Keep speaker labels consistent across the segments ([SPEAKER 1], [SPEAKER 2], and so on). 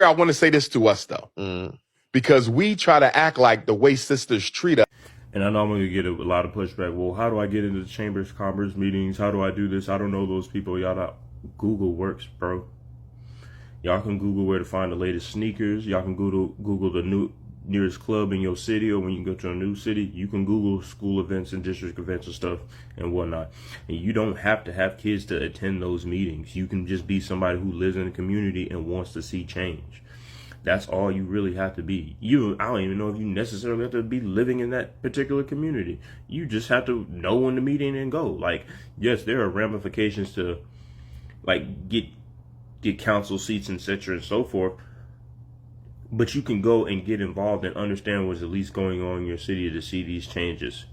[SPEAKER 1] I want to say this to us though, because we try to act like the way sisters treat us.
[SPEAKER 2] And I know I'm going to get a lot of pushback. Well, how do I get into the Chambers of Commerce meetings? How do I do this? I don't know those people. Y'all not. Google works, bro. Y'all can Google where to find the latest sneakers. Y'all can Google the nearest club in your city, or when you go to a new city, you can Google school events and district events and stuff and whatnot. And you don't have to have kids to attend those meetings. You can just be somebody who lives in the community and wants to see change. That's all you really have to be. I don't even know if you necessarily have to be living in that particular community. You just have to know when the meeting and go. Like, yes, there are ramifications to, like, get council seats, etc. and so forth. But you can go and get involved and understand what's at least going on in your city to see these changes.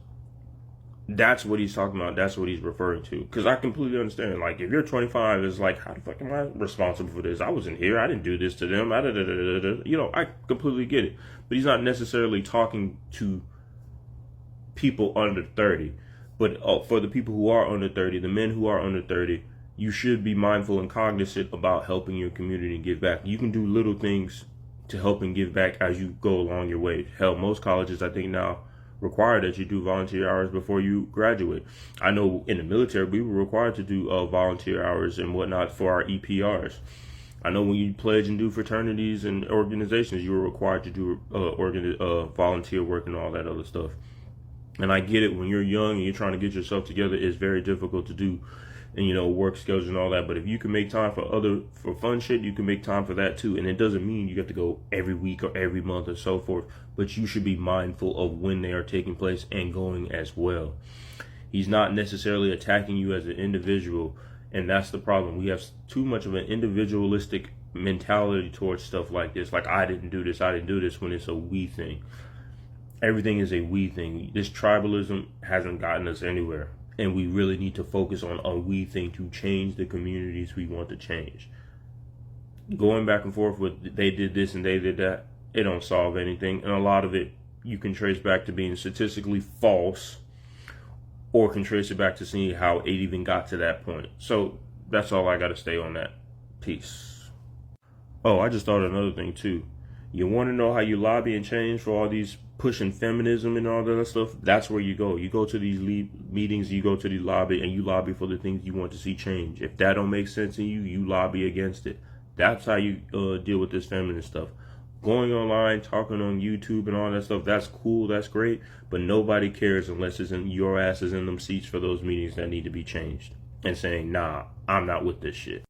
[SPEAKER 2] That's what he's talking about. That's what he's referring to. Because I completely understand. Like, if you're 25, it's like, how the fuck am I responsible for this? I wasn't here. I didn't do this to them. You know, I completely get it. But he's not necessarily talking to people under 30. But for the people who are under 30, the men who are under 30, you should be mindful and cognizant about helping your community and give back. You can do little things to help and give back as you go along your way. Hell, most colleges, I think now, require that you do volunteer hours before you graduate. I know in the military, we were required to do volunteer hours and whatnot for our EPRs. I know when you pledge and do fraternities and organizations, you were required to do volunteer work and all that other stuff. And I get it, when you're young and you're trying to get yourself together, it's very difficult to do, and you know, work schedules and all that. But if you can make time for fun shit, you can make time for that too. And it doesn't mean you have to go every week or every month or so forth, but you should be mindful of when they are taking place and going as well. He's not necessarily attacking you as an individual, and that's the problem. We have too much of an individualistic mentality towards stuff like this. Like, I didn't do this, when it's a we thing. Everything is a we thing. This tribalism hasn't gotten us anywhere. And we really need to focus on a we thing to change the communities we want to change. Going back and forth with they did this and they did that, it don't solve anything. And a lot of it you can trace back to being statistically false, or can trace it back to seeing how it even got to that point. So that's all I got to say on that. Peace. Oh, I just thought of another thing too. You want to know how you lobby and change for all these pushing feminism and all that other stuff? That's where you go. You go to these meetings, you go to the lobby, and you lobby for the things you want to see change. If that don't make sense to you, you lobby against it. That's how you deal with this feminist stuff. Going online, talking on YouTube and all that stuff, that's cool, that's great, but nobody cares unless your ass is in them seats for those meetings that need to be changed and saying, nah, I'm not with this shit.